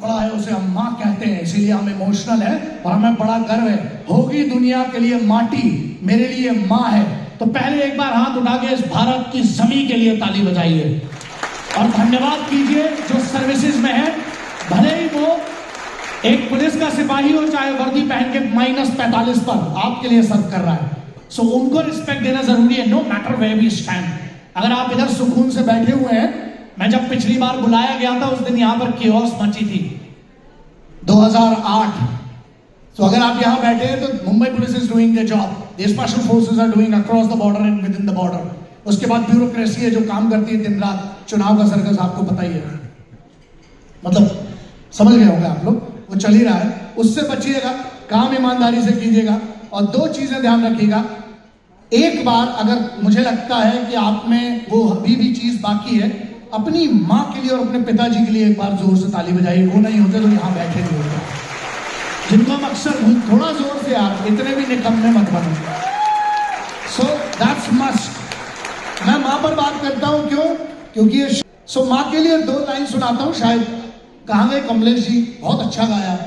बड़ा है उसे हम माँ कहते हैं, इसीलिए हम इमोशनल है और हमें बड़ा गर्व है। होगी दुनिया के लिए माटी, मेरे लिए माँ है। तो पहले एक बार हाथ उठा के इस भारत की जमीन के लिए ताली बजाइए और धन्यवाद कीजिए जो सर्विसेज में है, भले ही वो एक पुलिस का सिपाही हो चाहे वर्दी पहन के -45 पर आपके लिए सर्व कर रहा है। सो उनको रिस्पेक्ट देना जरूरी है, no matter where we stand. अगर आप इधर सुकून से बैठे हुए हैं, मैं जब पिछली बार बुलाया गया था उस दिन यहां पर केओस मची थी 2008। तो अगर आप यहां बैठे हैं तो Mumbai police is doing the job, the special forces are doing across the border and within the border. उसके बाद ब्यूरोक्रेसी है जो काम करती है दिन रात, चुनाव का सर्कस आपको पता ही है, मतलब समझ गए होंगे आप लोग, वो चल ही रहा है। उससे बचिएगा, काम ईमानदारी से कीजिएगा और दो चीजें ध्यान रखिएगा। एक बार अगर मुझे लगता है कि आप में वो अभी भी चीज बाकी है, अपनी माँ के लिए और अपने पिताजी के लिए एक बार जोर से ताली बजाइए। वो नहीं होते तो यहाँ बैठे नहीं होते, जिनका मकसद थोड़ा जोर से यार, इतने भी निकम्मे मत बनो। So that's must. मैं माँ पर बात करता हूँ क्यों? क्योंकि ये सो माँ के लिए 2 लाइन सुनाता हूँ। शायद कहाँ गए कमलेश जी, बहुत अच्छा गाया।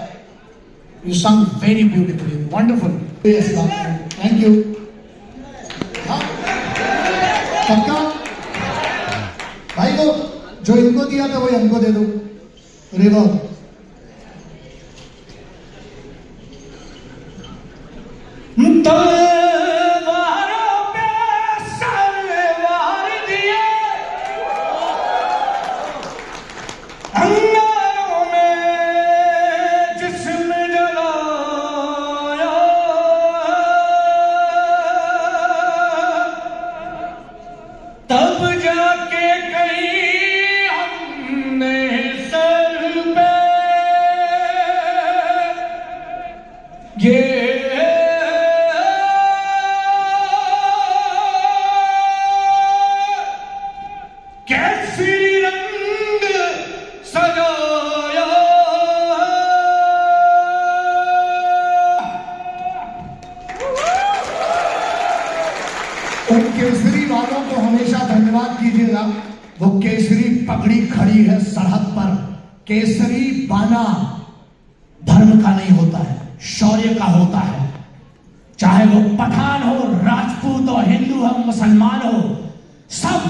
यू संग very beautifully, wonderful. Thank you. पक्का भाई को जो इनको दिया था वही हमको दे दो। रिवर उन केसरी वालों को हमेशा धन्यवाद कीजिएगा। वो केसरी पगड़ी खड़ी है सरहद पर। केसरी बाना धर्म का नहीं होता है, शौर्य का होता है। चाहे वो पठान हो, राजपूत हो, हिंदू हो, मुसलमान हो, सब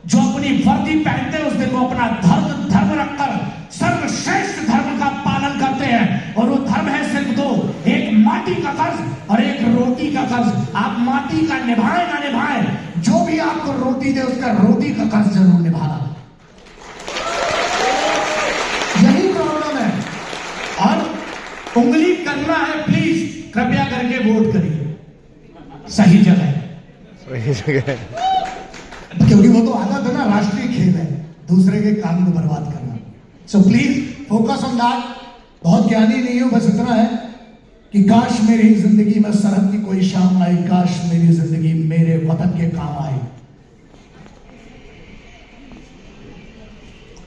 जो अपनी वर्दी पहनते हैं उस दिन वो अपना धर्म रखकर सर्वश्रेष्ठ धर्म का पालन करते हैं। और वो धर्म है सिर्फ 2, एक माटी का कर्ज और एक रोटी का कर्ज। आप माटी का निभाए ना निभाए, जो भी आपको रोटी दे उसका रोटी का कर्ज जरूर निभाना। यही प्रॉब्लम है। और उंगली करना है, प्लीज कृपया करके वोट करिए सही जगह, सही जगह, क्योंकि वो तो आदत है ना, राष्ट्रीय खेल है दूसरे के काम को बर्बाद करना। So please focus on that. बहुत ज्ञानी नहीं हूं, बस इतना है कि काश मेरी जिंदगी में सरहद की कोई शाम आई, काश मेरी जिंदगी मेरे वतन के काम आई।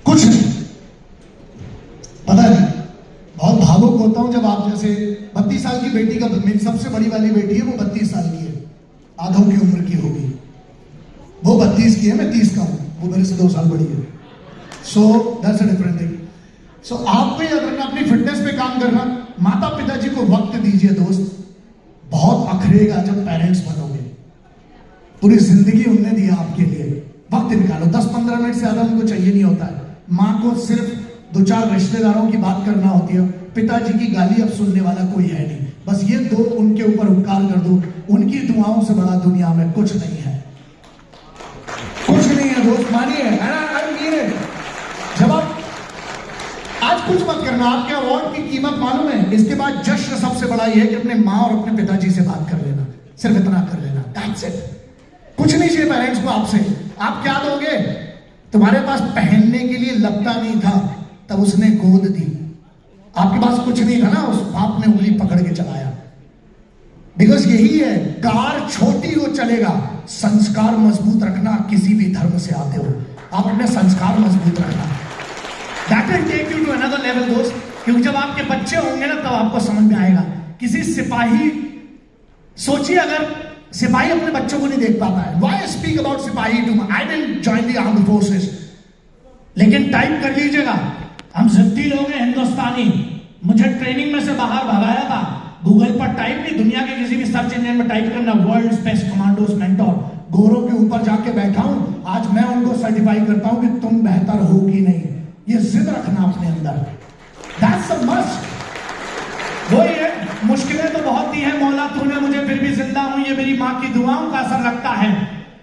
कुछ नहीं पता नहीं, बहुत भावुक होता हूं जब आप जैसे 32 साल की बेटी का, मेरी सबसे बड़ी वाली बेटी है, वो 32 साल की है, आधों की उम्र की होगी। वो 32 की है, मैं 30 का हूं, वो मेरे से 2 साल बड़ी है। So that's a different thing. So आप भी अगर अपनी फिटनेस पे काम करना, माता पिताजी को वक्त दीजिए दोस्त। बहुत अखरेगा जब पेरेंट्स बनोगे, पूरी जिंदगी उनने दिया आपके लिए, वक्त निकालो। 10-15 मिनट से ज्यादा उनको चाहिए नहीं होता है। माँ को सिर्फ 2-4 रिश्तेदारों की बात करना होती है, पिताजी की गाली अब सुनने वाला कोई है नहीं। बस ये 2 उनके ऊपर उपकार कर दो, उनकी दुआओं से बड़ा दुनिया में कुछ नहीं है, कुछ नहीं है दोस्त, मानिए। जब आप आज कुछ मत करना, आपके अवार्ड की कीमत मालूम है? इसके बाद जश्न सबसे बड़ा ये है कि अपने माँ और अपने पिताजी से बात कर लेना, सिर्फ इतना कर लेना, दैट्स इट। कुछ नहीं चाहिए पेरेंट्स को आपसे। आप क्या दोगे? तुम्हारे पास पहनने के लिए लपटा नहीं था तब उसने गोद दी। आपके पास कुछ नहीं था ना, उस बाप ने उंगली पकड़ के चलाया। बिकॉज यही है, कार छोटी हो चलेगा, संस्कार मजबूत रखना। किसी भी धर्म से आते हो आप अपने संस्कार मजबूत रखना। That will take you to another level दोस्त। क्योंकि जब आपके बच्चे होंगे ना तब आपको समझ में आएगा। किसी सिपाही, सोचिए अगर सिपाही अपने बच्चों को नहीं देख पाता है। Why speak about सिपाही? I didn't join the armed forces, लेकिन टाइप कर लीजिएगा, हम जिद्दी लोग हैं हिंदुस्तान आदमी मुझे ट्रेनिंग में से बाहर भगाया था। गूगल पर टाइप नहीं, दुनिया के किसी भी सर्च इंजन में टाइप करना वर्ल्ड बेस्ट कमांडोज मेंटोर, गोरों के ऊपर जाके बैठा हूं। आज मैं उनको सर्टिफाई करता हूं कि तुम बेहतर हो कि नहीं। ये जिद रखना अपने अंदर, दैट्स अ मस्ट। वो ये मुश्किलें तो बहुत दी है मौला तूने मुझे, फिर भी जिंदा हूं, ये मेरी माँ की दुआओं का असर लगता है।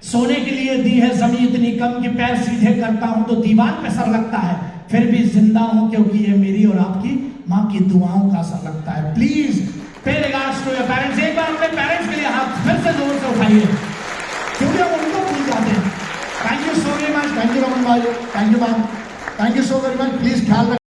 सोने के लिए दी है जमीन इतनी कम कि पैर सीधे करता हूं तो दीवार पे सर लगता है, फिर भी जिंदा हूं क्योंकि ये मेरी और आपकी माँ की दुआओं का असर लगता है। Please pay regards to your parents. एक बार अपने पेरेंट्स के लिए हाथ फिर से जोर से उठाइए, क्योंकि हम उनको भूल जाते हैं। Thank you so very much, thank you Raman भाई, thank you ma'am, thank you so very much. Please ख्याल